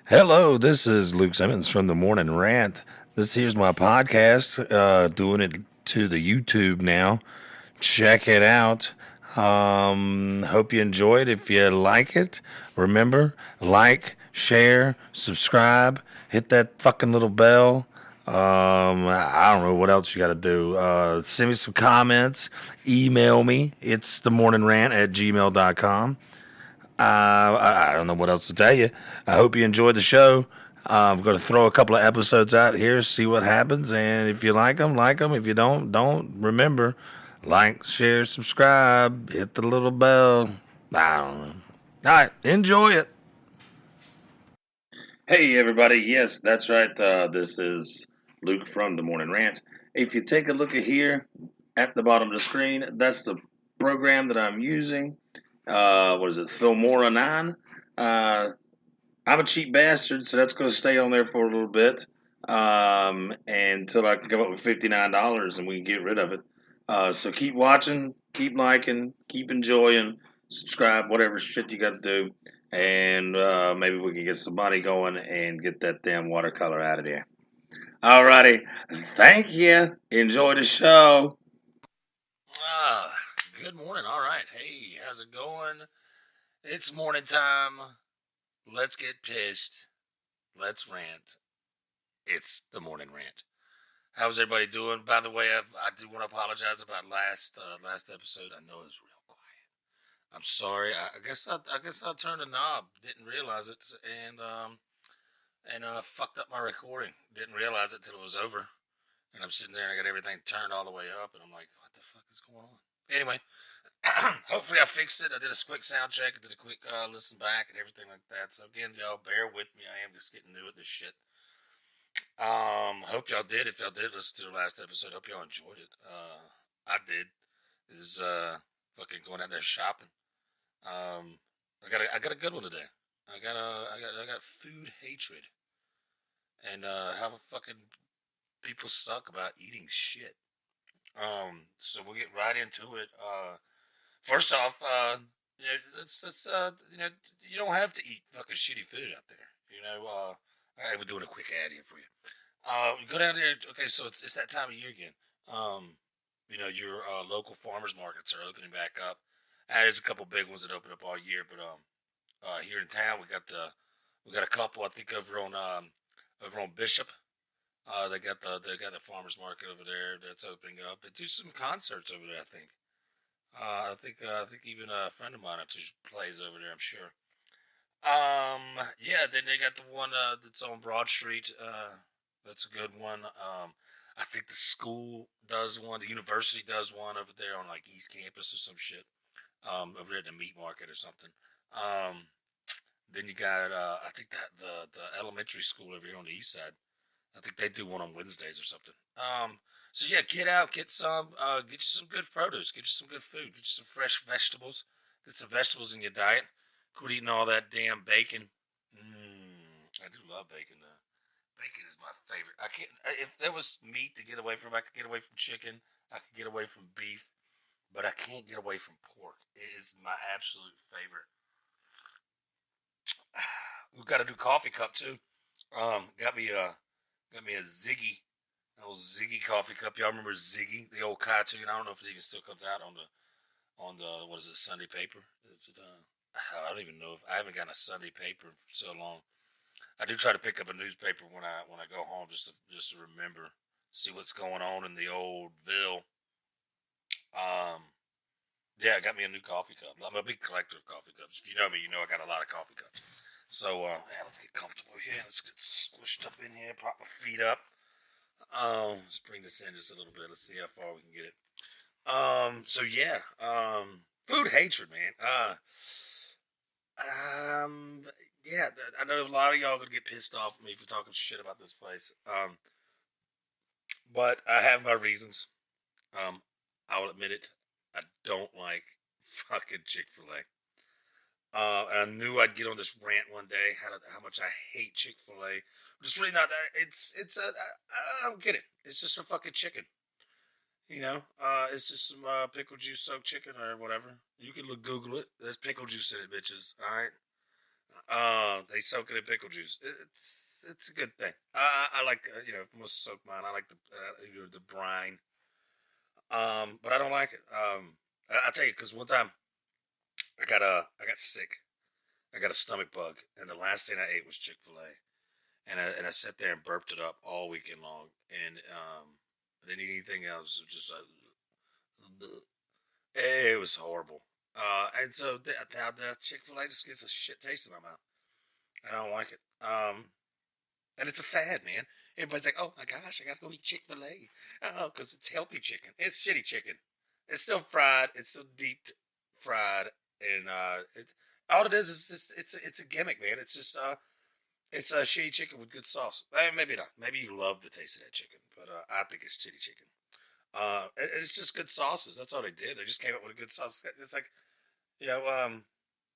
Hello, this is Luke Simmons from the Morning Rant. This here's my podcast, doing it to the YouTube now. Check it out. Hope you enjoy it. If you like it, remember, like, share, subscribe, hit that fucking little bell. I don't know what else you got to do. Send me some comments, email me. It's themorningrant@gmail.com. I don't know what else to tell you. I hope you enjoyed the show. I'm going to throw a couple of episodes out here, see what happens, and if you like them, like them. If you don't, don't. Remember, like, share, subscribe, hit the little bell. I don't know. All right, enjoy it. Hey, everybody. Yes, that's right. This is Luke from the Morning Rant. If you take a look at here at the bottom of the screen, that's the program that I'm using. What is it? Filmora 9. Uh, I'm a cheap bastard, so that's going to stay on there for a little bit until I can come up with $59 and we can get rid of it. So keep watching, keep liking, keep enjoying, subscribe, whatever shit you got to do, and maybe we can get some money going and get that damn watercolor out of there. Alrighty, thank you. Enjoy the show. Ah, good morning. All right. Hey, how's it going? It's morning time. Let's get pissed. Let's rant. It's the morning rant. How's everybody doing? By the way, I do want to apologize about last episode. I know it was real quiet. I'm sorry. I guess I turned a knob. Didn't realize it, and fucked up my recording. Didn't realize it till it was over. And I'm sitting there and I got everything turned all the way up, and I'm like, what the fuck is going on? Anyway, hopefully I fixed it. I did a quick sound check. I did a quick listen back and everything like that. So again, y'all bear with me. I am just getting new at this shit. Hope y'all did. If y'all did listen to the last episode, hope y'all enjoyed it. I did. Is fucking going out there shopping. Um, I got a good one today. I got food hatred and how fucking people suck about eating shit. So we'll get right into it. First off, let's you know, you don't have to eat fucking shitty food out there. I'm doing a quick ad here for you. You go down there. Okay, so it's that time of year again. Your local farmers markets are opening back up. There's a couple big ones that open up all year, but here in town we got a couple. I think over on Bishop. They got the farmers market over there that's opening up. They do some concerts over there. I think even a friend of mine or two plays over there. I'm sure. Yeah. Then they got the one that's on Broad Street. That's a good one. I think the school does one. The university does one over there on like East Campus or some shit. Over there at the meat market or something. Um, then you got I think that the elementary school over here on the east side. I think they do one on Wednesdays or something. So yeah, get out, get you some good produce, get you some good food, get you some fresh vegetables, get some vegetables in your diet. Quit eating all that damn bacon. I do love bacon though. Bacon is my favorite. I can't. If there was meat to get away from, I could get away from chicken. I could get away from beef, but I can't get away from pork. It is my absolute favorite. We've got a new coffee cup too. Got me a Ziggy, an old Ziggy coffee cup. Y'all remember Ziggy, the old cartoon? I don't know if it even still comes out on the what is it, Sunday paper? Is it? I don't even know if I haven't gotten a Sunday paper for so long. I do try to pick up a newspaper when I go home just to remember, see what's going on in the old Ville. Um, yeah, I got me a new coffee cup. I'm a big collector of coffee cups. If you know me, you know I got a lot of coffee cups. So yeah, let's get comfortable here. Let's get squished up in here. Prop my feet up. Let's bring this in just a little bit. Let's see how far we can get it. So yeah, food hatred, man. Um, yeah, I know a lot of y'all gonna get pissed off at me for talking shit about this place. But I have my reasons. Um, I'll admit it. I don't like fucking Chick-fil-A. I knew I'd get on this rant one day. How much I hate Chick-fil-A. Just really not that. I don't get it. It's just a fucking chicken. It's just some pickle juice soaked chicken or whatever. You can look Google it. There's pickle juice in it, bitches. All right. They soak it in pickle juice. It's a good thing. I like if I'm gonna soak mine, I like the brine. But I don't like it. I'll tell you because one time I got sick. I got a stomach bug, and the last thing I ate was Chick-fil-A, and I sat there and burped it up all weekend long, and I didn't eat anything else. It was just it was horrible. And so now the Chick-fil-A just gets a shit taste in my mouth. I don't like it. And it's a fad, man. Everybody's like, "Oh my gosh, I gotta go eat Chick-fil-A." Oh, because it's healthy chicken. It's shitty chicken. It's still fried. It's still deep fried, and it's all it is just it's a gimmick, man. It's a shitty chicken with good sauce. Maybe not. Maybe you love the taste of that chicken, but I think it's shitty chicken. It's just good sauces. That's all they did. They just came up with a good sauce. It's like you know,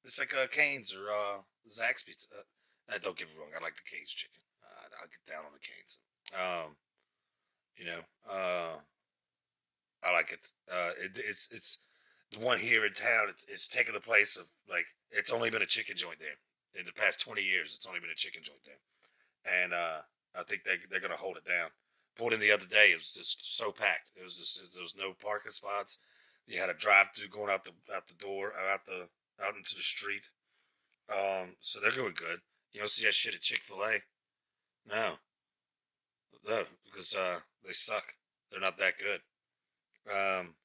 it's like Cane's or Zaxby's. Don't get me wrong. I like the Cane's chicken. I'll get down on the Cane's. Um, you know, I like it. It's the one here in town. It's taken the place of like it's only been a chicken joint there in the past 20 years. It's only been a chicken joint there, and I think they're gonna hold it down. Pulled in the other day. It was just so packed. It was just there was no parking spots. You had a drive through going out the door out into the street. So they're doing good. You don't see that shit at Chick-fil-A. No, no, because they suck. They're not that good. Um,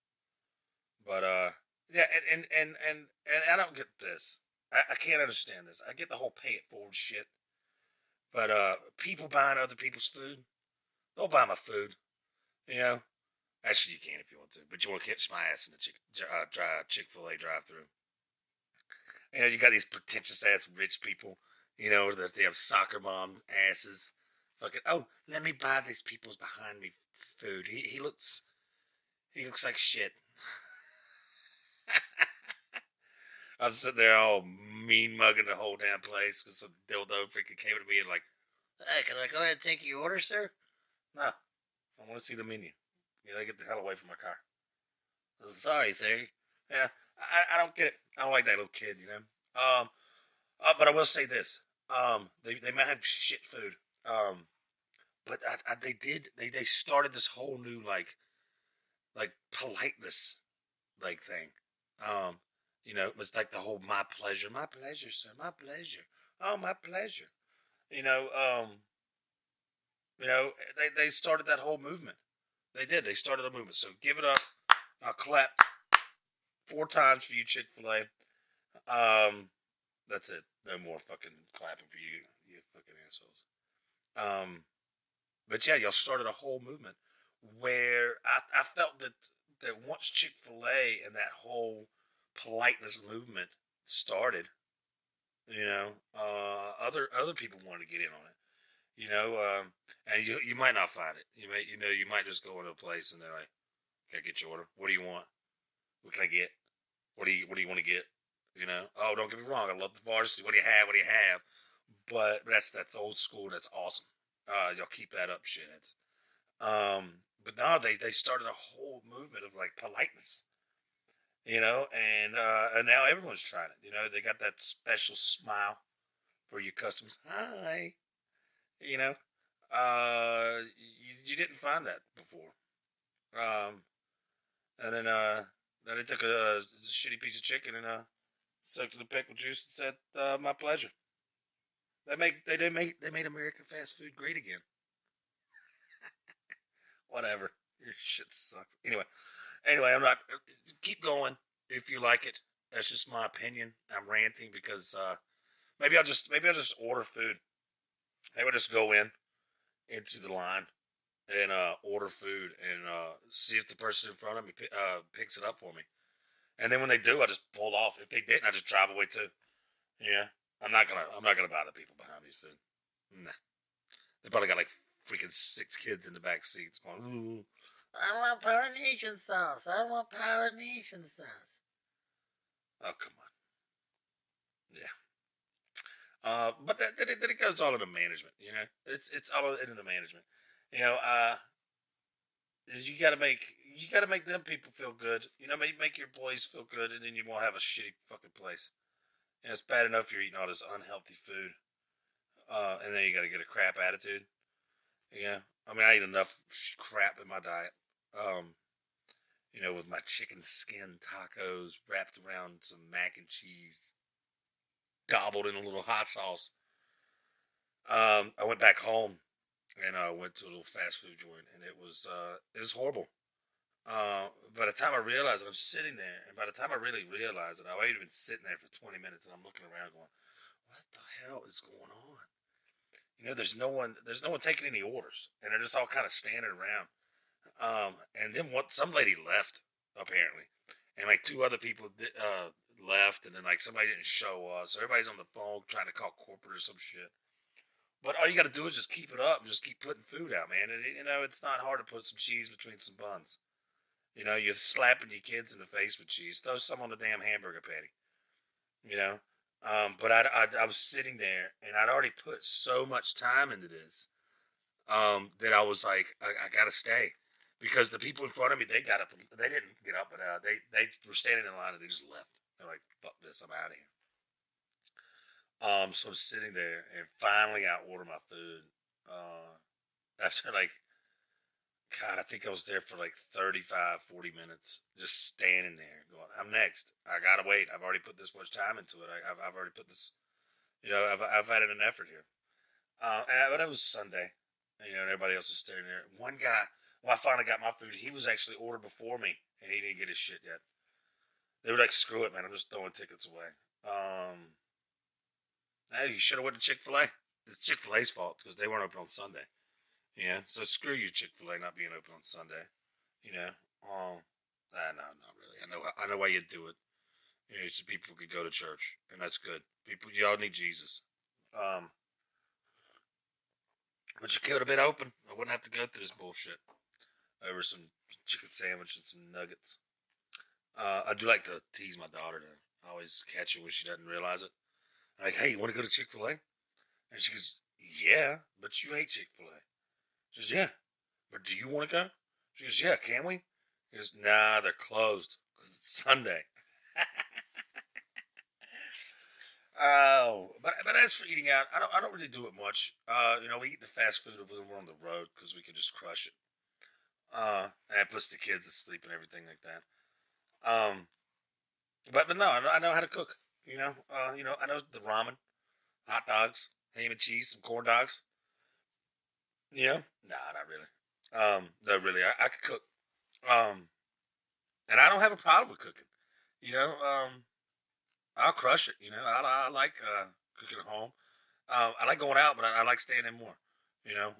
but yeah, and I don't get this. I can't understand this. I get the whole pay it forward shit, but people buying other people's food, don't buy my food. You know, actually you can if you want to, but you won't catch my ass in the Chick-fil-A drive-through. You got these pretentious ass rich people. That they have soccer mom asses. Fucking let me buy these people's behind me food. He looks like shit. I'm sitting there all mean mugging the whole damn place because some dildo freaking came to me and like, hey, can I go ahead and take your order, sir? No, I want to see the menu. Get the hell away from my car. Sorry, sir. Yeah, I don't get it. I don't like that little kid, but I will say this. They might have shit food. But they started this whole new like politeness thing. Um, it was like the whole my pleasure, sir, my pleasure, oh my pleasure. You know, um, they started that whole movement. They did. They started a movement. So give it up. I'll clap 4 times for you, Chick-fil-A. That's it. No more fucking clapping for you, you fucking assholes. But yeah, y'all started a whole movement where I felt that once Chick-fil-A and that whole politeness movement started, other people wanted to get in on it. And you might not find it. You might just go into a place and they're like, "Can I get your order? What do you want? What can I get? What do you want to get?" Oh, don't get me wrong. I love the varsity. What do you have? What do you have? But that's old school. That's awesome. Y'all keep that up, shitheads. But no, they started a whole movement of like politeness, and now everyone's trying it. They got that special smile for your customers. Hi, you know, you didn't find that before. Um, and then they took a shitty piece of chicken and soaked it in pickle juice and said, "My pleasure." They made American fast food great again. Whatever. Your shit sucks. Anyway, I'm not. Keep going if you like it. That's just my opinion. I'm ranting because maybe I'll just order food. Maybe I'll just go into the line and order food and see if the person in front of me picks it up for me. And then when they do, I just pull off. If they didn't, I just drive away too. Yeah, I'm not gonna bother people behind me's food. Nah, they probably got like freaking 6 kids in the back seats going, "Ooh, I want Polynesian sauce. I want Polynesian sauce." Oh, come on. Yeah. But then it goes all into management. It's all into the management. You know, uh, you gotta make them people feel good. Make your employees feel good, and then you won't have a shitty fucking place. And it's bad enough you're eating all this unhealthy food, and then you got to get a crap attitude. Yeah, I mean, I eat enough crap in my diet. Um, with my chicken skin tacos wrapped around some mac and cheese, gobbled in a little hot sauce. I went back home and went to a little fast food joint, and it was horrible. By the time I realized it, I'm sitting there, and by the time I really realized it, I had been sitting there for 20 minutes, and I'm looking around going, "What the hell is going on?" There's no one taking any orders, and they're just all kind of standing around. And then some lady left apparently, and like two other people left, and then like somebody didn't show up, so everybody's on the phone trying to call corporate or some shit. But all you got to do is just keep it up and just keep putting food out, man. And it's not hard to put some cheese between some buns. You're slapping your kids in the face with cheese. Throw some on the damn hamburger patty. You know. But I was sitting there, and I'd already put so much time into this that I was like, I gotta stay, because the people in front of me, they got up. They didn't get up, but they were standing in line and they just left. They're like, fuck this, I'm out of here. So I'm sitting there, and finally I order my food. After like, God, I think I was there for like 35, 40 minutes, just standing there going, I'm next. I gotta wait. I've already put this much time into it. I've already put this, I've added an effort here. But it was Sunday, and everybody else was standing there. One guy, when I finally got my food, he was actually ordered before me, and he didn't get his shit yet. They were like, "Screw it, man! I'm just throwing tickets away." Hey, you should have went to Chick-fil-A. It's Chick-fil-A's fault because they weren't open on Sunday. Yeah, so screw you, Chick-fil-A, not being open on Sunday. You know, no, not really. I know why you do it. So people could go to church, and that's good. People, y'all need Jesus. Um, but you could have been open. I wouldn't have to go through this bullshit over some chicken sandwich and some nuggets. I do like to tease my daughter. I always catch her when she doesn't realize it. I'm like, hey, you want to go to Chick-fil-A? And she goes, yeah, but you hate Chick-fil-A. She goes, yeah, but do you want to go? She goes, yeah, can we? He goes, nah, they're closed because it's Sunday. Oh, but as for eating out, I don't really do it much. We eat the fast food when we're on the road because we can just crush it. And it puts the kids to sleep and everything like that. But no, I know how to cook. I know the ramen, hot dogs, ham and cheese, some corn dogs. Nah, not really. No, really, I could cook. Um, and I don't have a problem with cooking. You know, I'll crush it. I like cooking at home. I like going out, but I like staying in more. You know,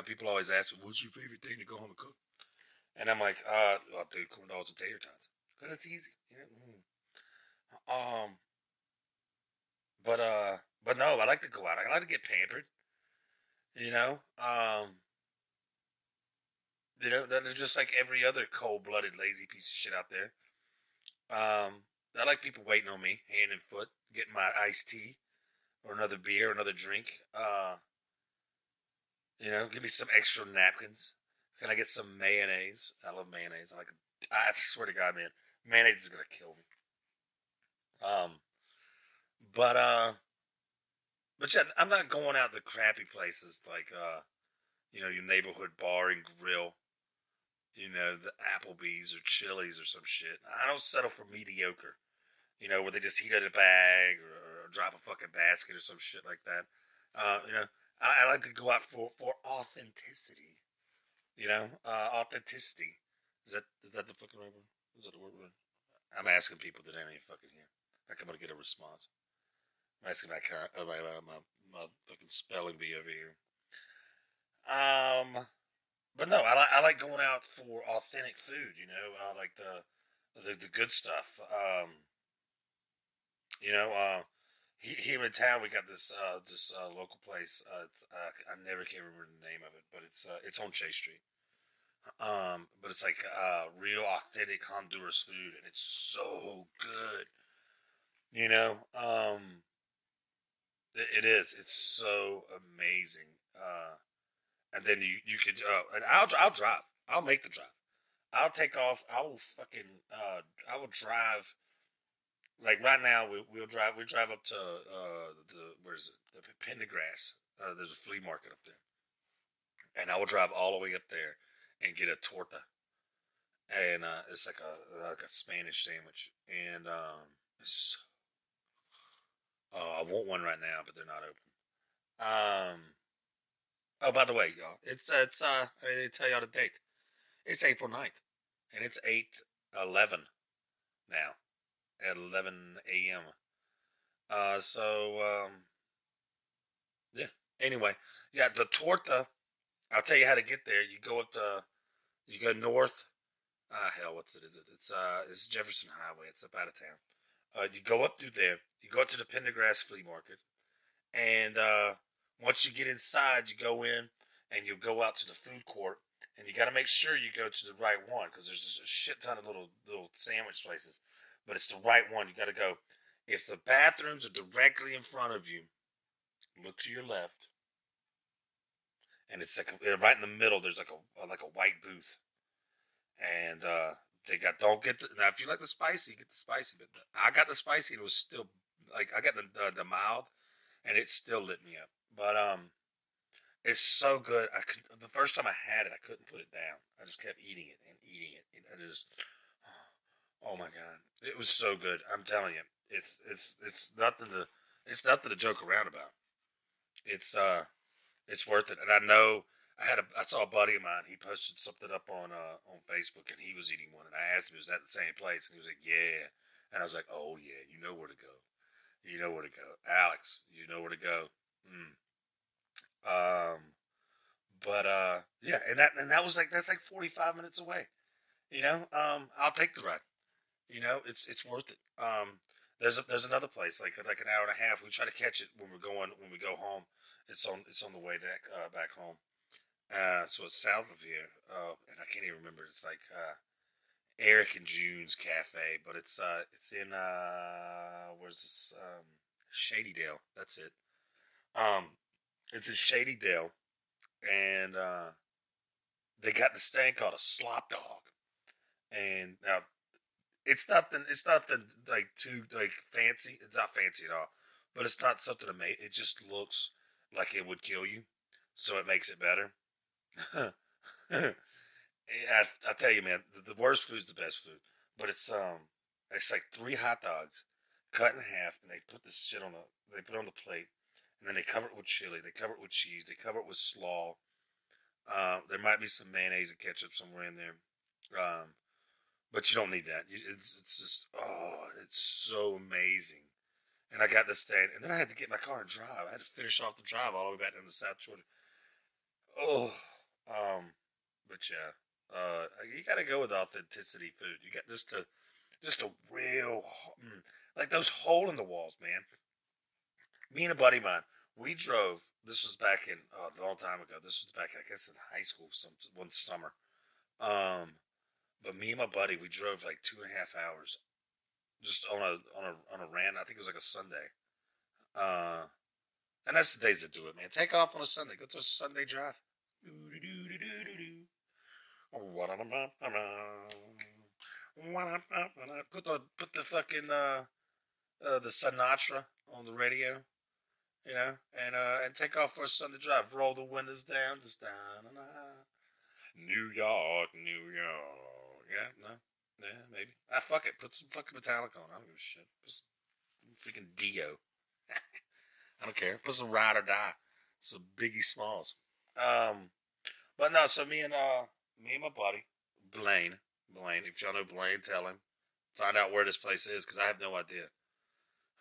people always ask me, "What's your favorite thing to go home and cook?" And I'm like, I'll do corn dogs and tater tots because it's easy. But no, I like to go out. I like to get pampered. You know, um, they're just like every other cold-blooded, lazy piece of shit out there. I like people waiting on me, hand and foot, getting my iced tea or another beer, or another drink. Give me some extra napkins. Can I get some mayonnaise? I love mayonnaise. I swear to God, man, mayonnaise is gonna kill me. Um, but yeah, I'm not going out to crappy places like your neighborhood bar and grill. The Applebee's or Chili's or some shit. I don't settle for mediocre. Where they just heat out a bag or drop a fucking basket or some shit like that. Uh, you know, I like to go out for authenticity. Authenticity. Is that the fucking right word? Is that the word? I'm asking people that ain't fucking here. Like I'm gonna get a response. I'm asking my fucking spelling bee over here. But no, I like going out for authentic food. I like the good stuff. You know, here in town we got this local place. I never can remember the name of it, but it's on Chase Street. But it's like real authentic Honduras food, and it's so good. You know, um, it is. It's so amazing. And then you could and I'll drive. I'll make the drive. I'll take off. I will fucking I will drive Like right now, we drive up to the where is it? The Pendergrass. There's a flea market up there, and I will drive all the way up there and get a torta, and it's like a Spanish sandwich, and it's, I want one right now, but they're not open. Oh, by the way, y'all, I didn't tell y'all the date. It's April 9th, and it's 8:11 now at 11 a.m. Yeah. Anyway, yeah, the torta. I'll tell you how to get there. You go north. Hell, what's it? Is it? It's Jefferson Highway. It's up out of town. You go up through there. You go up to the Pendergrass Flea Market, and once you get inside, you go in and you go out to the food court, and you got to make sure you go to the right one because there's just a shit ton of little sandwich places, but it's the right one. You got to go. If the bathrooms are directly in front of you, look to your left, and it's like right in the middle. There's like a white booth, and they got don't get the, now if you like the spicy, get the spicy. But I got the spicy, and it was still like I got the mild, and it still lit me up. But it's so good. The first time I had it, I couldn't put it down. I just kept eating it and eating it. And I just, oh my god, it was so good. I'm telling you, it's nothing to joke around about. It's it's worth it. And I know I saw a buddy of mine. He posted something up on Facebook, and he was eating one. And I asked him, "Was that the same place?" And he was like, "Yeah." And I was like, "Oh yeah, you know where to go. You know where to go, Alex. You know where to go." Mm. Um, but yeah, and that was like that's like 45 minutes away. I'll take the ride. It's worth it. There's another place like an hour and a half. We try to catch it when we go home. It's on the way back home. So it's south of here. And I can't even remember. It's like Eric and June's Cafe, but it's in where's this Shady Dale. That's it. Um, it's in Shady Dale, and they got this thing called a slop dog. And now it's nothing like too like fancy. It's not fancy at all, but it's not something amazing. It just looks like it would kill you, so it makes it better. I tell you, man, the worst food's the best food. But it's like three hot dogs cut in half, and they put this shit they put it on the plate, and then they cover it with chili, they cover it with cheese, they cover it with slaw. There might be some mayonnaise and ketchup somewhere in there. But you don't need that. It's just it's so amazing. And I got this thing, and then I had to get my car and drive. I had to finish off the drive all the way back down to South Georgia. Oh, um, but yeah, you got to go with authenticity food. You got just a real like those hole in the walls, man. Me and a buddy of mine, we drove. This was back in a long time ago. This was back, I guess, in high school, one summer. Um, but me and my buddy, we drove like 2.5 hours just on a rant. I think it was like a Sunday. Uh, and that's the days to do it, man. Take off on a Sunday. Go to a Sunday drive. Put the fucking the Sinatra on the radio, and take off for a Sunday drive. Roll the windows down, just down and New York, New York. Yeah, no, yeah, maybe. Fuck it. Put some fucking Metallica on. I don't give a shit. Put some freaking Dio. I don't care. Put some Ride or Die. Some Biggie Smalls. Um, but no. So me and my buddy Blaine. If y'all know Blaine, tell him. Find out where this place is because I have no idea.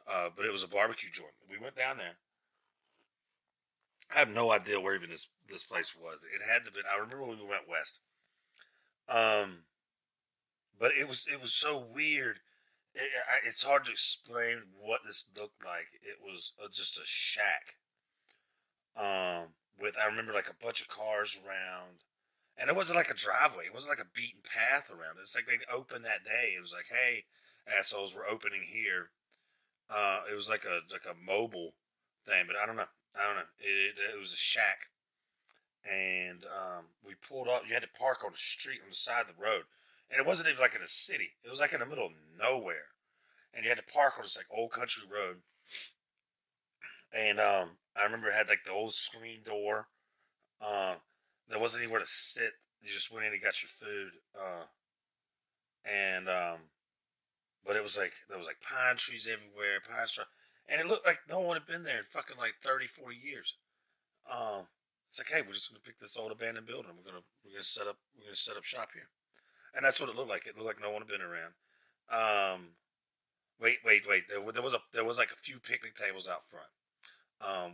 But it was a barbecue joint. We went down there. I have no idea where even this place was. It had to be. I remember when we went west. Um, but it was so weird. It's hard to explain what this looked like. It was just a shack. With I remember like a bunch of cars around, and it wasn't like a driveway. It wasn't like a beaten path around it. It's like they opened that day. It was like, hey, assholes, we're opening here. It was like a mobile thing, but I don't know. I don't know. It was a shack, and we pulled up. You had to park on the street on the side of the road, and it wasn't even like in a city. It was like in the middle of nowhere. and you had to park on this like old country road. And I remember it had like the old screen door. Uh, there wasn't anywhere to sit. You just went in and got your food. And but it was like there was like pine trees everywhere, pine straw, and it looked like no one had been there in fucking like 30, 40 years. It's like, hey, we're just gonna pick this old abandoned building. We're gonna set up shop here, and that's what it looked like. It looked like no one had been around. Um, wait. There was like a few picnic tables out front,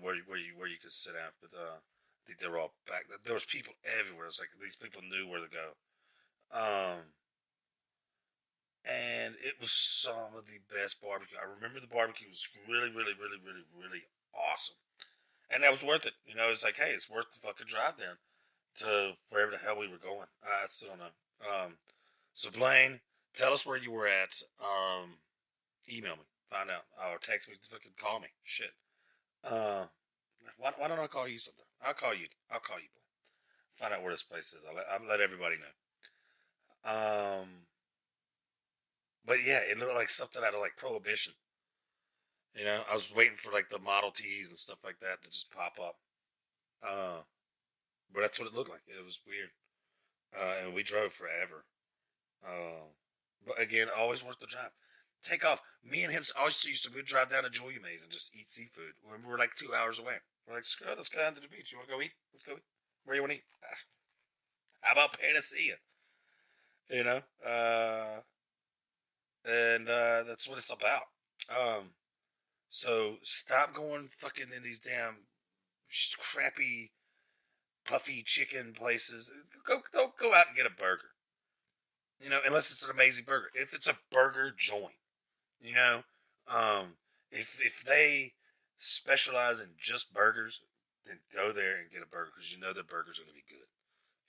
where you could sit out, but I think they were all back. There was people everywhere. It's like these people knew where to go. Um, and it was some of the best barbecue. I remember the barbecue was really, really, really, really, really awesome, and that was worth it. You know, it's like, hey, it's worth the fucking drive down to wherever the hell we were going. I still don't know. So Blaine, tell us where you were at. Email me, find out, or text me, fucking call me. Shit. Uh, why don't I call you something? I'll call you. I'll call you. Find out where this place is. I'll let everybody know. But yeah, it looked like something out of like Prohibition. You know, I was waiting for like the Model Ts and stuff like that to just pop up. Uh, but that's what it looked like. It was weird. And we drove forever. Uh, but again, always worth the drive. Take off. Me and him always used to go drive down to Julia Mays and just eat seafood when we were like 2 hours away. We're like, screw it, let's go down to the beach. You want to go eat? Let's go eat. Where you want to eat? How about Panacea? You know? And that's what it's about. Um, so stop going fucking in these damn crappy puffy chicken places. Go out and get a burger. You know, unless it's an amazing burger. If it's a burger joint, you know, um, if they specialize in just burgers, then go there and get a burger because you know the burgers are gonna be good.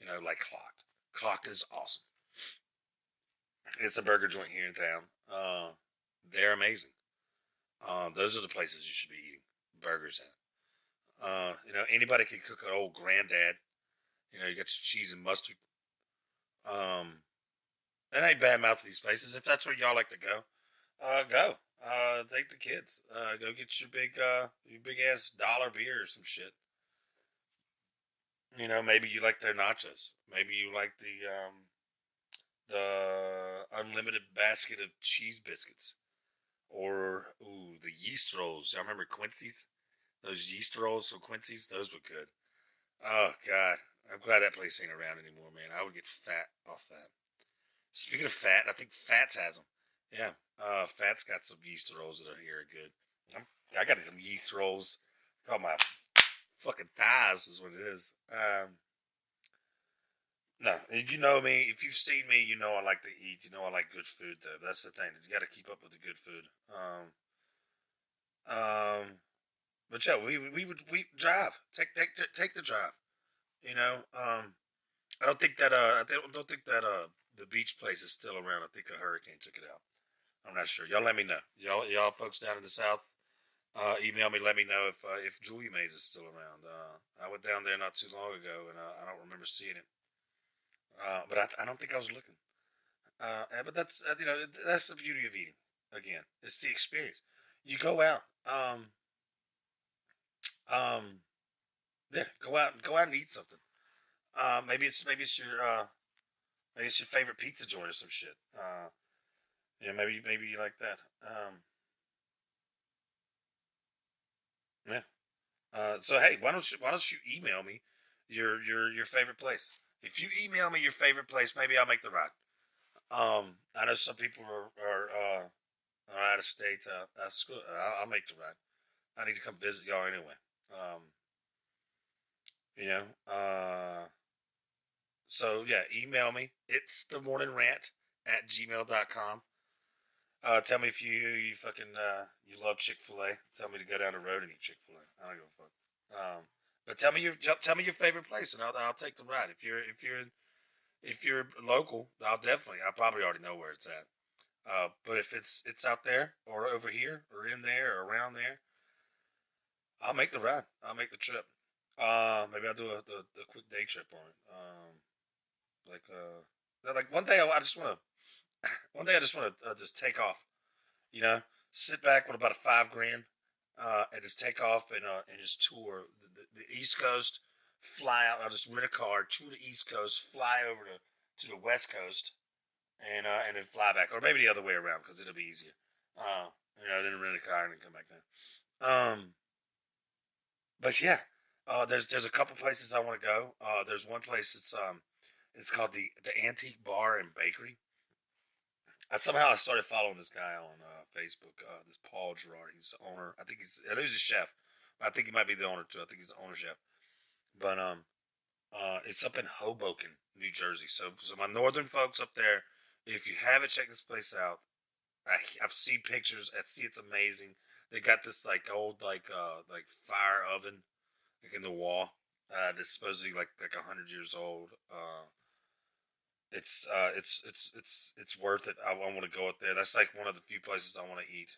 You know, like Clocked. Clocked is awesome. It's a burger joint here in town. They're amazing. Those are the places you should be eating burgers at. You know, anybody can cook an old granddad. You know, you got your cheese and mustard. Um, and I ain't bad mouth these places. If that's where y'all like to go, go. Take the kids. Go get your big ass dollar beer or some shit. You know, maybe you like their nachos. Maybe you like the unlimited basket of cheese biscuits, or ooh, the yeast rolls. Y'all remember Quincy's? Those yeast rolls from Quincy's. Those were good. Oh God, I'm glad that place ain't around anymore, man. I would get fat off that. Speaking of fat, I think Fats has them. Yeah, Fats got some yeast rolls that are here good. I got some yeast rolls. Called my fucking thighs is what it is. No, you know me. If you've seen me, you know I like to eat. You know I like good food, though. That's the thing. You got to keep up with the good food. Um, but yeah, we drive. Take the drive. You know, I don't think that don't think that the beach place is still around. I think a hurricane took it out. I'm not sure. Y'all let me know. Y'all folks down in the south, email me. Let me know if Julia Mays is still around. I went down there not too long ago, and I don't remember seeing it. But I don't think I was looking. But that's you know that's the beauty of eating. Again, it's the experience. You go out. Um, yeah, go out and eat something. Maybe it's your maybe it's your favorite pizza joint or some shit. Yeah, maybe you like that. Yeah. So hey, why don't you email me your favorite place? If you email me your favorite place, maybe I'll make the ride. I know some people are out of state. Screw it, I'll make the ride. I need to come visit y'all anyway. Um, you know. So yeah, email me. It's the morning rant at gmail.com. Tell me if you fucking you love Chick-fil-A. Tell me to go down the road and eat Chick-fil-A. I don't give a fuck. But tell me your favorite place, and I'll take the ride. If you're local, I'll probably already know where it's at. But if it's out there or over here or in there or around there, I'll make the ride. I'll make the trip. Maybe I'll do a quick day trip on it. Like one day I just want to one day I just want to just take off. You know, sit back with about a $5 grand, and just take off and just tour the East Coast. Fly out. I'll just rent a car to the East Coast, fly over to the West Coast, and then fly back, or maybe the other way around because it'll be easier. Then rent a car and then come back down. But yeah, there's a couple places I want to go. There's one place it's called the Antique Bar and Bakery. Somehow I started following this guy on Facebook. This Paul Gerard. He's the owner. I think he's a chef. I think he might be the owner too. I think he's the owner chef. But it's up in Hoboken, New Jersey. So my northern folks up there, if you haven't checked this place out, I've seen pictures. I see it's amazing. They got this like old like fire oven like in the wall. That's supposedly like 100 years old. It's worth it. I want to go up there. That's like one of the few places I want to eat.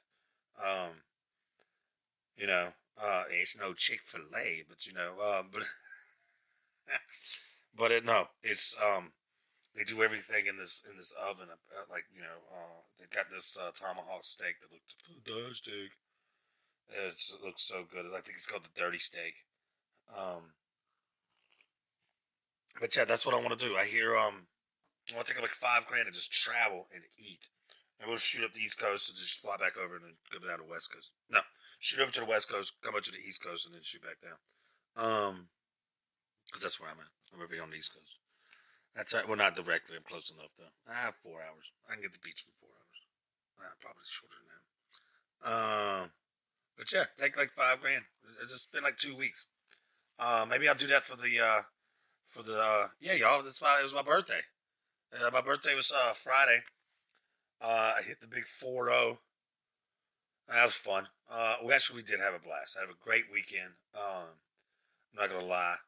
Um, it's no Chick-fil-A, but no, it's they do everything in this oven. They got this tomahawk steak that looks fantastic. It looks so good. I think it's called the dirty steak. Um, but yeah, that's what I want to do. I hear I want to take like $5 grand and just travel and eat. And we'll shoot up the East Coast and just fly back over and then go down to the West Coast. No, shoot over to the West Coast, come up to the East Coast, and then shoot back down. Because that's where I'm at. I'm over here on the East Coast. That's right. Well, not directly. I'm close enough though. I have 4 hours. I can get to the beach in 4 hours. Probably shorter than that. But yeah, take like $5 grand. It's been like 2 weeks. Maybe I'll do that yeah, y'all. It was my birthday. My birthday was Friday. I hit the big 4-0. That was fun. We did have a blast. I had a great weekend. I'm not gonna lie.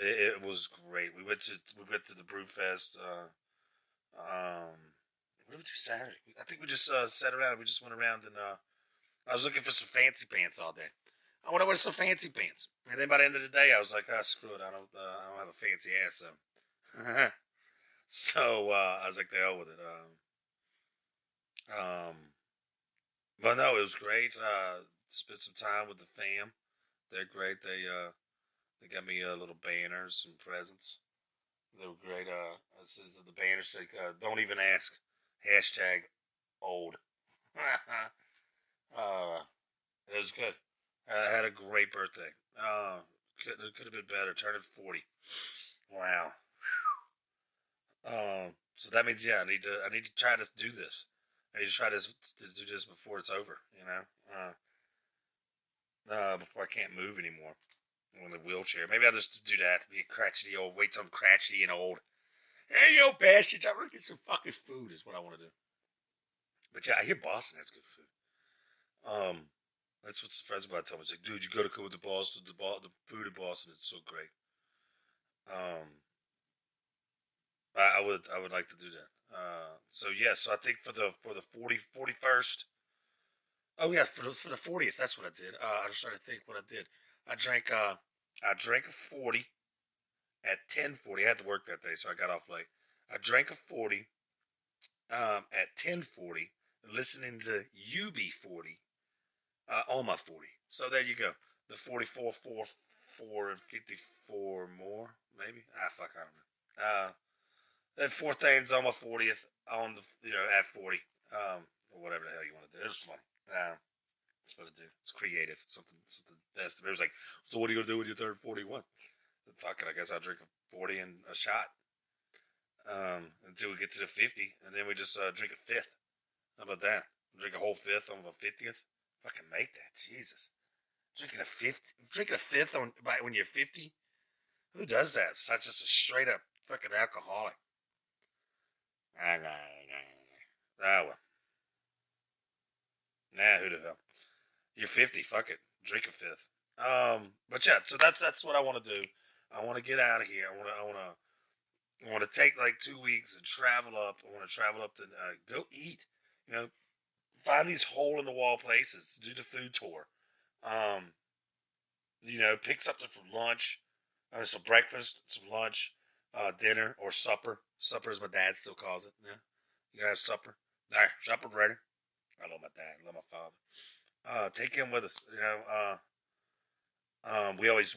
It was great. We went to the Brew Fest. What did we do Saturday? I think we just sat around. We just went around and I was looking for some fancy pants all day. I want to wear some fancy pants. And then by the end of the day, I was like, screw it. I don't have a fancy ass. So, so I was like, the hell with it. Um, but no, it was great. Spent some time with the fam. They're great. They got me little banners and presents. They were great. This is the banner say, "Don't even ask." Hashtag old. It was good. I had a great birthday. Could have been better. Turning 40. Wow. So that means I need to try to do this. I need to try to do this before it's over. Before I can't move anymore. I'm in a wheelchair. Maybe I'll just do that. Be a crotchety old. Wait till I'm crotchety and old. Hey, yo, bastards! I'm gonna get some fucking food. Is what I want to do. But yeah, I hear Boston has good food. That's what the friends of mine told me. It's like, dude, you gotta come with the Boston. The food in Boston is so great. Um, I would like to do that. So I think for the 41st. Oh yeah, for the 40th. That's what I did. I was trying to think what I did. I drank a 40 at 10:40. I had to work that day, so I got off late. I drank a 40 at 10:40, listening to UB40 on my 40. So there you go. The 44, 4, and 54 more, maybe. Fuck, I don't know. That four things on my 40th on at 40, or whatever the hell you want to do. It was funny. That's what I do. It's creative. Something best. It was like, so what are you gonna do when you turn 41? Fuck it. I guess I'll drink a 40 and a shot. Until we get to the 50, and then we just drink a fifth. How about that? Drink a whole fifth on the 50th. Fucking make that, Jesus. Drinking a fifth when you're 50. Who does that? Besides just a straight up fucking alcoholic. Ah, well. Nah, who the hell? You're 50. Fuck it. Drink a fifth. But yeah, so that's what I want to do. I want to get out of here. I want to take like 2 weeks and travel up. I want to travel up to go eat. Find these hole in the wall places. Do the food tour. Pick something for lunch. Some breakfast, some lunch, dinner, or supper. Supper, as my dad still calls it. Yeah, you gotta have supper. All right, supper ready. I love my dad. I love my father. Take him with us. We always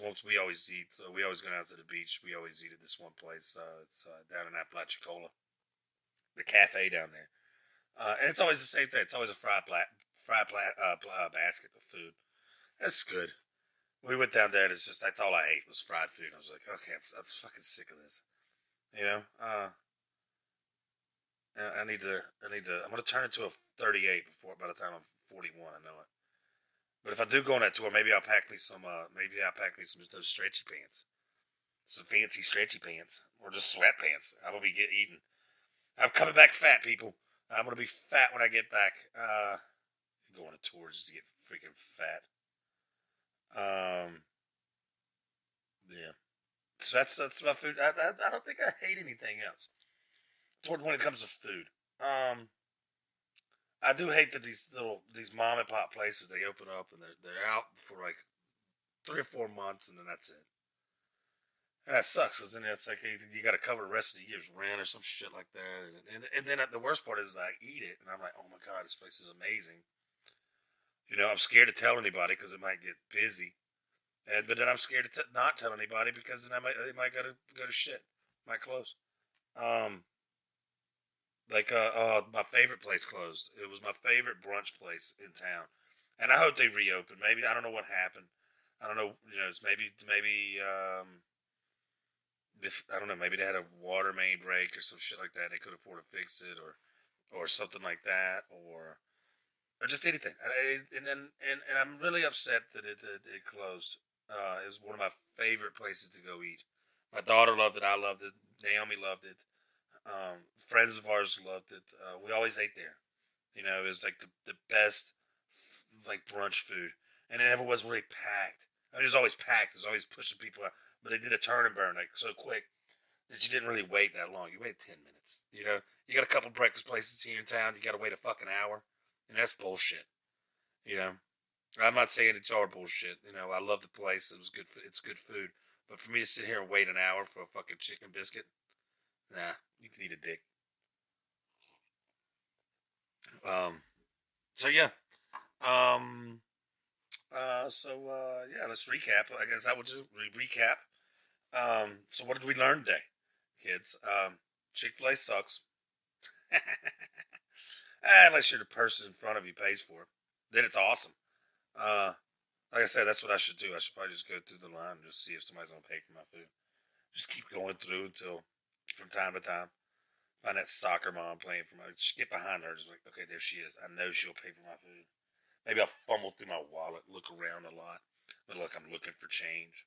eat. So we always go out to the beach. We always eat at this one place. It's down in Apalachicola, the cafe down there. And it's always the same thing. It's always a basket of food. That's good. We went down there, and it's just that's all I ate was fried food. I was like, okay, I'm fucking sick of this. You know, I'm gonna turn it to a 38 before by the time I'm 41. I know it. But if I do go on that tour, maybe I'll pack me some. Maybe I'll pack me some of those stretchy pants, some fancy stretchy pants, or just sweatpants. I will be eating. I'm coming back fat, people. I'm gonna be fat when I get back. Going on tours to get freaking fat. Um, yeah. So that's my food. I don't think I hate anything else. Toward when it comes to food. Um, I do hate that these mom and pop places they open up and they're out for like 3 or 4 months and then that's it. And that sucks because then it's like you got to cover the rest of the year's rent or some shit like that. And then the worst part is I eat it and I'm like, oh my god, this place is amazing. I'm scared to tell anybody because it might get busy. But then I'm scared to not tell anybody because then it might go to shit, might close. Um, my favorite place closed. It was my favorite brunch place in town, and I hope they reopen. Maybe I don't know what happened. I don't know. It's maybe if I don't know. Maybe they had a water main break or some shit like that. They could afford to fix it or something like that or just anything. And I'm really upset that it closed. It was one of my favorite places to go eat. My daughter loved it. I loved it. Naomi loved it. Friends of ours loved it. We always ate there. It was like the best like brunch food, and it never was really packed. I mean, it was always packed. It was always pushing people out, but they did a turn and burn like so quick that you didn't really wait that long. You waited 10 minutes. You got a couple breakfast places here in town. You got to wait a fucking hour, and that's bullshit. You know, I'm not saying it's all bullshit. I love the place. It was good. It's good food, but for me to sit here and wait an hour for a fucking chicken biscuit, nah, you can eat a dick. Um, so yeah. Um, yeah, let's recap. I guess I would do recap. So what did we learn today, kids? Chick-fil-A sucks. Unless you're the person in front of you pays for it, then it's awesome. Uh, like I said, that's what I should do. I should probably just go through the line and just see if somebody's gonna pay for my food. Just keep going through until, from time to time, find that soccer mom playing for my. Just get behind her. Just like, okay, there she is. I know she'll pay for my food. Maybe I'll fumble through my wallet, look around a lot. But look, I'm looking for change.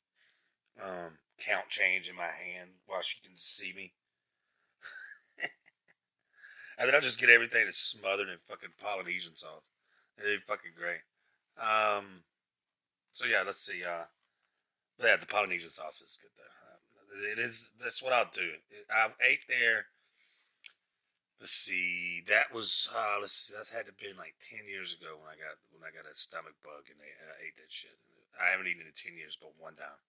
Count change in my hand while she can see me. And then I'll just get everything that's smothered in fucking Polynesian sauce. It'd be fucking great. Um, so yeah, let's see. Yeah, the Polynesian sauce is good though. It is. That's what I'll do. I ate there. Let's see. That was. Let's see. That's had to have been like 10 years ago when I got a stomach bug and I ate that shit. I haven't eaten it in 10 years, but one time.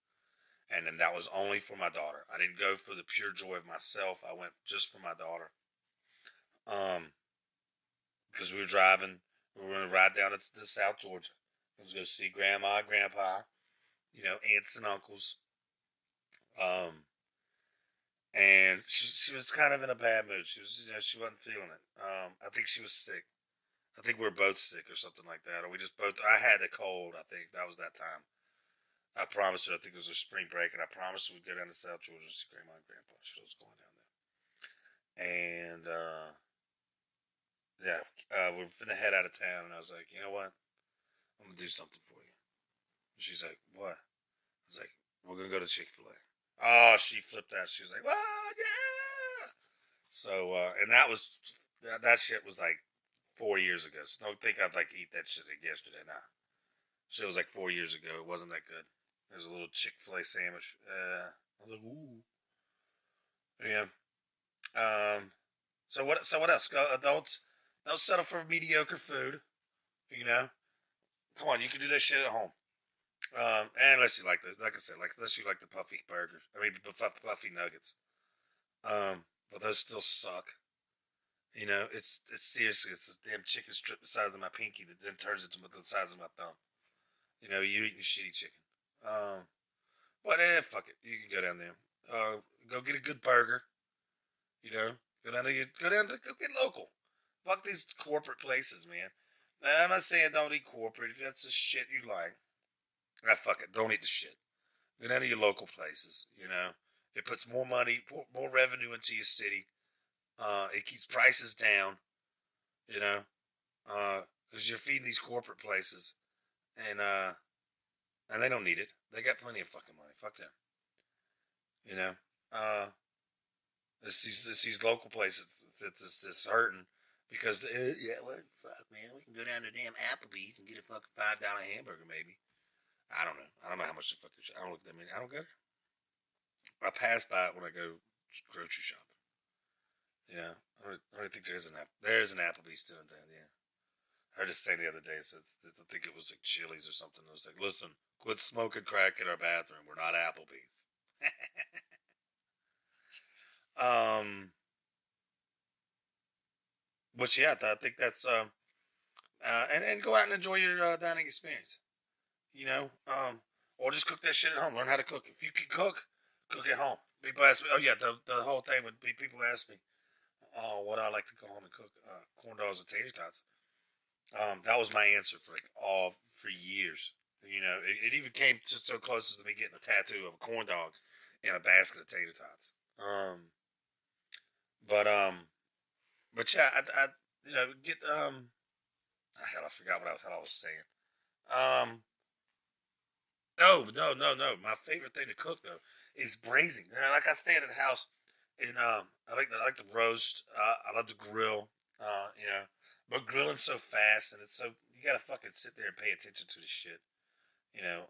And then that was only for my daughter. I didn't go for the pure joy of myself. I went just for my daughter. Um, because we were driving, we were gonna ride down to South Georgia. I was gonna see grandma, grandpa, aunts and uncles. Um, and she was kind of in a bad mood. She wasn't feeling it. I think she was sick. I think we were both sick or something like that, or we just both. I had a cold. I think that was that time. I promised her. I think it was a spring break, and I promised her we'd go down to South Georgia to see grandma and grandpa. She was going down there, and yeah, we're finna head out of town, and I was like, you know what? I'm gonna do something for you. And she's like, what? I was like, we're gonna go to Chick-fil-A. Oh, she flipped out. She was like, oh yeah. So, and that shit was like 4 years ago. So don't think I'd like eat that shit like yesterday. Nah, shit was like 4 years ago. It wasn't that good. There was a little Chick-fil-A sandwich. I was like, ooh, yeah. Um, So what else? Don't settle for mediocre food. You know, come on, you can do that shit at home. And unless you like like I said, unless you like the puffy burgers. I mean, puffy nuggets. But those still suck. It's seriously, it's this damn chicken strip the size of my pinky that then turns into the size of my thumb. You eating shitty chicken. Um, but fuck it. You can go down there. Go get a good burger. You know, go get local. Fuck these corporate places, man. And I'm not saying don't eat corporate if that's the shit you like. Fuck it, don't eat the shit. Go down to your local places. It puts more money, more revenue into your city. It keeps prices down. You know, because you're feeding these corporate places, and and they don't need it. They got plenty of fucking money. Fuck them. You know, uh, it's these local places that's hurting because yeah, well, fuck man, we can go down to damn Applebee's and get a fucking $5 hamburger maybe. I don't know. I don't know how much the fucking shit. I don't look at them. I don't go there. I pass by it when I go grocery shopping. I don't think there's an Applebee's still in town. Yeah. I heard this thing the other day. Says I think it was like Chili's or something. It was like, listen, quit smoking crack in our bathroom. We're not Applebee's. um, but yeah, I think that's and go out and enjoy your dining experience. You know, or just cook that shit at home. Learn how to cook. If you can cook at home. People ask me, oh yeah, the whole thing would be people ask me, oh, what I like to go home and cook, corn dogs and tater tots. That was my answer for years. It even came to so close as to me getting a tattoo of a corn dog in a basket of tater tots. But yeah, I get hell, I forgot what I was saying. No. My favorite thing to cook though is braising. Like I stay at a house, and I like to roast. I love to grill. But grilling's so fast, and it's so you gotta fucking sit there and pay attention to the shit. You know,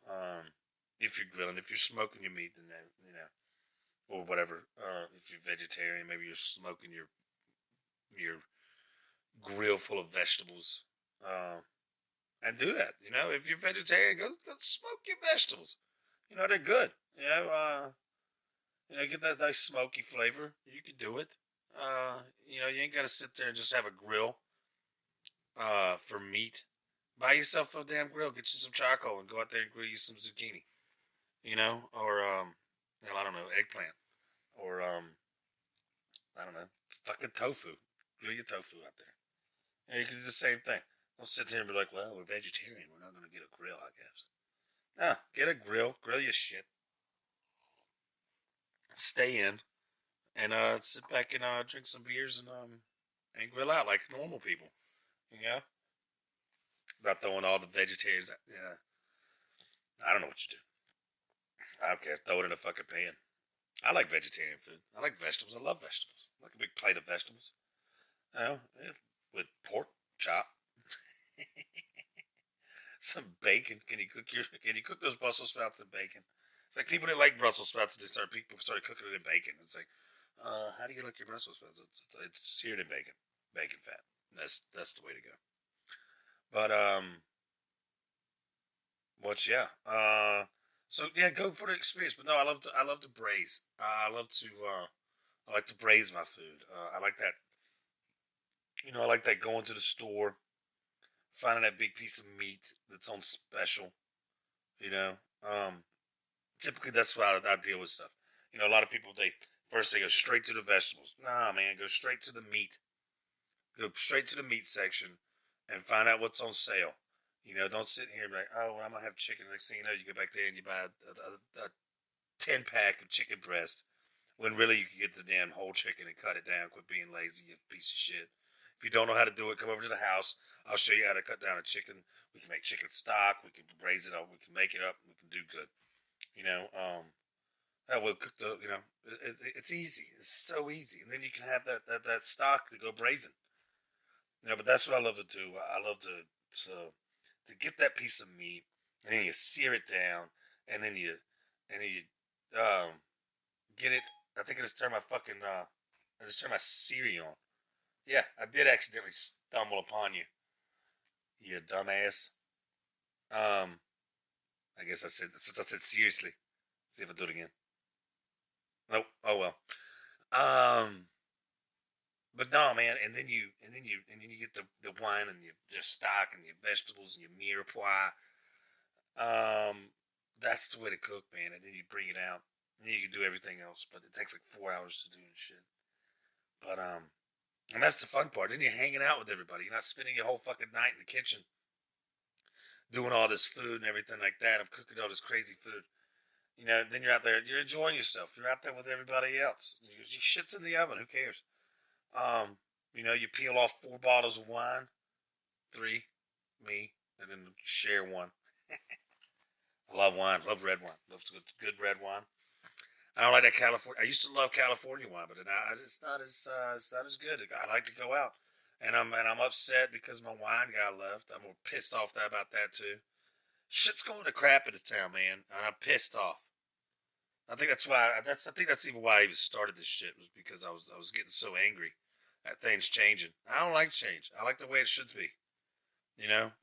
if you're grilling, if you're smoking your meat, then or whatever. If you're vegetarian, maybe you're smoking your grill full of vegetables. And do that. If you're vegetarian, go smoke your vegetables. They're good. Get that nice smoky flavor. You can do it. You ain't gotta sit there and just have a grill for meat. Buy yourself a damn grill. Get you some charcoal and go out there and grill you some zucchini. Or I don't know, eggplant, or I don't know, fucking tofu. Grill your tofu out there. You can do the same thing. Don't sit there and be like, well, we're vegetarian. We're not gonna get a grill, I guess. No, get a grill. Grill your shit. Stay in and sit back and drink some beers and grill out like normal people. You know, not throwing all the vegetarians. Yeah, I don't know what you do. I don't care. Throw it in a fucking pan. I like vegetarian food. I like vegetables. I love vegetables. I like a big plate of vegetables. Yeah, with pork chop, some bacon. Can you cook those Brussels sprouts in bacon? It's like people that like Brussels sprouts and people started cooking it in bacon. It's like, how do you like your Brussels sprouts? It's seared in bacon fat. That's the way to go. But yeah. So yeah, go for the experience. But no, I love to braise. I like to braise my food. I like that. I like that going to the store, finding that big piece of meat that's on special. You know, um, typically that's why I deal with stuff. A lot of people they go straight to the vegetables. Nah, man, go straight to the meat. Go straight to the meat section and find out what's on sale. Don't sit here and be like, oh, well, I'm gonna have chicken. Next thing you know, you go back there and you buy a 10 pack of chicken breast when really you can get the damn whole chicken and cut it down. Quit being lazy, you piece of shit. If you don't know how to do it, come over to the house. I'll show you how to cut down a chicken. We can make chicken stock. We can braise it up. We can make it up. We can do good. You know, we'll cook it's easy. It's so easy. And then you can have that stock to go braising. But that's what I love to do. I love to get that piece of meat, and then you sear it down, and then you um get it. I think I just turned my Siri on. Yeah, I did accidentally stumble upon you, you dumbass. Um, I guess since I said seriously. See if I do it again. Nope. Oh well. Um, But no, man, and then you get the wine and your stock and your vegetables and your mirepoix. That's the way to cook, man. And then you bring it out. And then you can do everything else, but it takes like 4 hours to do and shit. But and that's the fun part. Then you're hanging out with everybody. You're not spending your whole fucking night in the kitchen doing all this food and everything like that. I'm cooking all this crazy food. Then you're out there, you're enjoying yourself. You're out there with everybody else. Your shit's in the oven. Who cares? You peel off 4 bottles of wine, 3, me, and then share one. I love wine. Love red wine. Love good red wine. I don't like that California. I used to love California wine, but it's not as good. I like to go out, and I'm upset because my wine guy left. I'm pissed off about that too. Shit's going to crap in this town, man, and I'm pissed off. I think that's why. I think that's even why I even started this shit, was because I was getting so angry at things changing. I don't like change. I like the way it should be.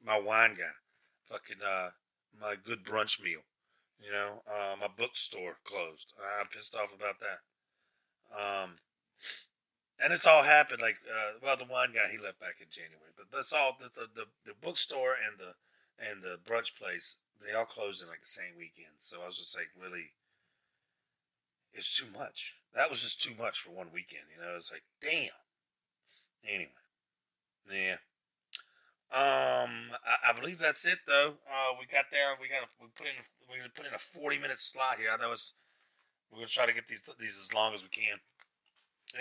My wine guy, fucking my good brunch meal. My bookstore closed. I'm pissed off about that. And it's all happened the wine guy, he left back in January, but that's all the bookstore and the brunch place, they all closed in like the same weekend. So I was just like, really, it's too much. That was just too much for one weekend. It's like, damn. Anyway, yeah. I believe that's it though. We got there. We put in a 40-minute slot here. I know we're gonna try to get these as long as we can.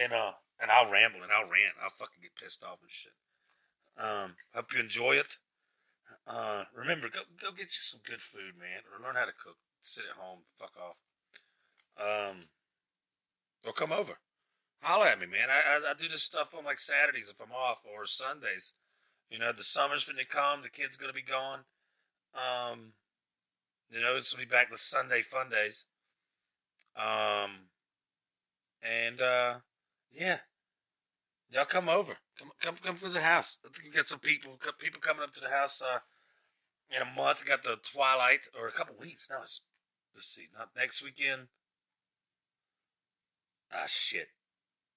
And I'll ramble and I'll rant. I'll fucking get pissed off and shit. Hope you enjoy it. Remember, go get you some good food, man, or learn how to cook. Sit at home, fuck off. Or come over. Holla at me, man. I do this stuff on like Saturdays if I'm off, or Sundays. The summer's finna come. The kid's gonna be gone. It's gonna be back to Sunday fun days. And yeah, y'all come over. Come to the house. I think we got some people coming up to the house in a month. We got the Twilight, or a couple weeks. No, let's see. Not next weekend. Ah, shit.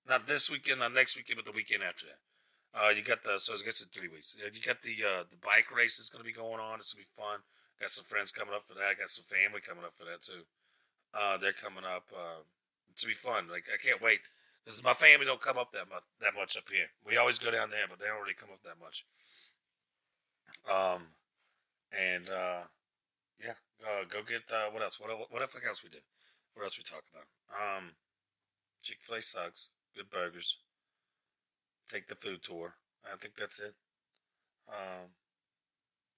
Not this weekend, not next weekend, but the weekend after that. You got so I guess in 3 weeks. You got the bike race that's gonna be going on. It's gonna be fun. Got some friends coming up for that. Got some family coming up for that too. They're coming up. It's gonna be fun. Like, I can't wait. Because my family don't come up that much up here. We always go down there, but they don't really come up that much. Um, and yeah, go get what else? What the fuck else we do? What else we talk about? Chick-fil-A sucks. Good burgers. Take the food tour. I think that's it. Um,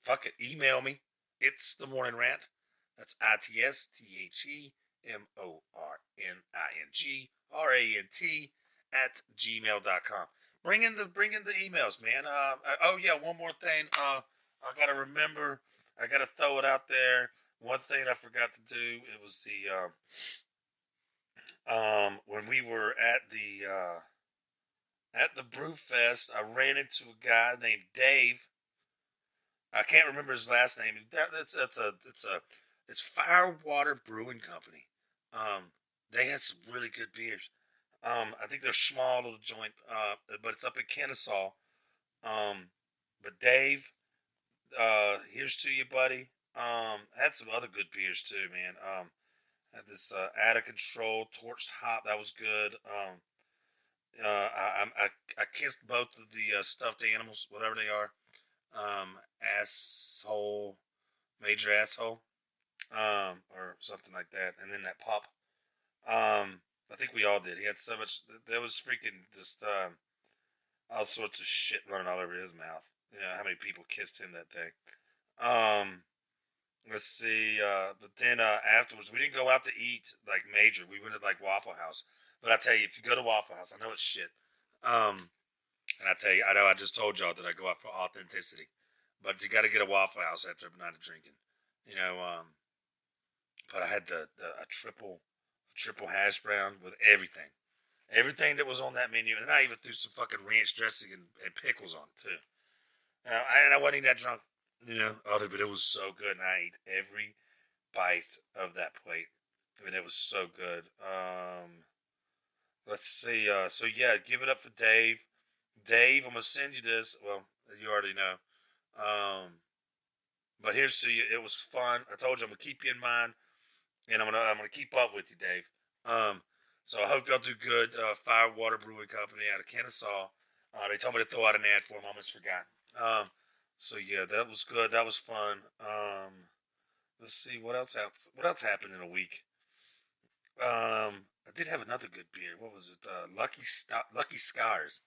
Fuck it. Email me. It's the morning rant. That's ITSTHEMORNINGRANT @gmail.com. Bring in the emails, man. Oh yeah, one more thing. I gotta remember. I gotta throw it out there. One thing I forgot to do. It was when we were at the Brew Fest, I ran into a guy named Dave. I can't remember his last name. It's Firewater Brewing Company. They had some really good beers. I think they're small little joint, but it's up in Kennesaw. But Dave, here's to you, buddy. Had some other good beers too, man. Had this Out of Control Torched Hop, that was good. I kissed both of the stuffed animals, whatever they are. Asshole, major asshole, or something like that. And then that pop. I think we all did. He had so much. There was freaking just all sorts of shit running all over his mouth. How many people kissed him that day? Let's see. But then afterwards, we didn't go out to eat like major. We went to like Waffle House. But I tell you, if you go to Waffle House, I know it's shit. And I tell you, I know I just told y'all that I go out for authenticity, but you got to get a Waffle House after a night of drinking. But I had a triple hash brown with everything that was on that menu, and I even threw some fucking ranch dressing and pickles on it too. And I wasn't even that drunk, but it was so good, and I ate every bite of that plate. I mean, it was so good. Let's see. So yeah, give it up for Dave. Dave, I'm gonna send you this. Well, you already know. But here's to you. It was fun. I told you I'm gonna keep you in mind, and I'm gonna keep up with you, Dave. Um, so I hope y'all do good. Firewater Brewing Company out of Kennesaw. They told me to throw out an ad for them. I almost forgot. Um, so yeah, that was good. That was fun. Let's see what else happened in a week. I did have another good beer. What was it? Lucky Scars,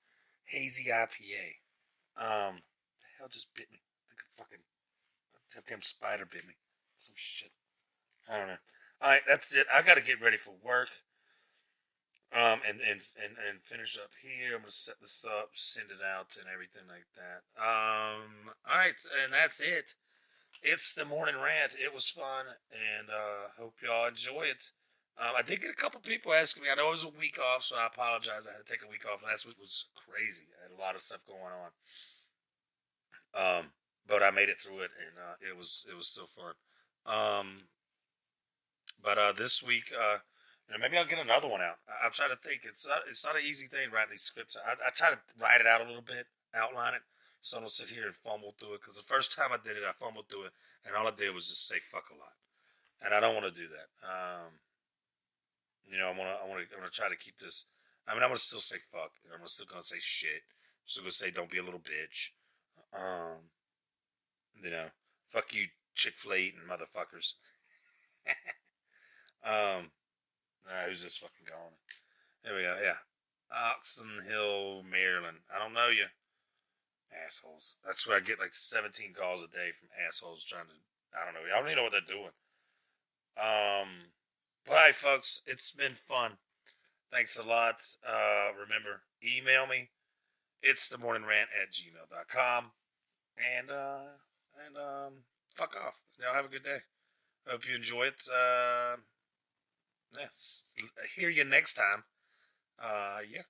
hazy IPA. The hell just bit me? I think a fucking that damn spider bit me. Some shit. I don't know. All right, that's it. I got to get ready for work. And finish up here. I'm gonna set this up, send it out, and everything like that. All right, and that's it. It's the morning rant. It was fun, and hope y'all enjoy it. I did get a couple people asking me. I know it was a week off, so I apologize. I had to take a week off. Last week was crazy. I had a lot of stuff going on. But I made it through it, and it was still fun. Um, but this week, maybe I'll get another one out. I'm trying to think. It's not an easy thing writing these scripts. I try to write it out a little bit, outline it, so I don't sit here and fumble through it. Because the first time I did it, I fumbled through it, and all I did was just say fuck a lot, and I don't want to do that. I'm gonna try to keep this. I mean, I'm gonna still say fuck. I'm still gonna say shit. I'm still gonna say don't be a little bitch. Um, you know, fuck you, Chick-fil-A eating motherfuckers. um, who's this fucking calling? There we go. Yeah, Oxon Hill, Maryland. I don't know you, assholes. That's where I get like 17 calls a day from assholes trying to. I don't know. I don't even know what they're doing. But all right, folks, it's been fun. Thanks a lot. Remember, email me. It's themorningrant@gmail.com. And fuck off. Have a good day. Hope you enjoy it. Yes. Hear you next time. Yeah.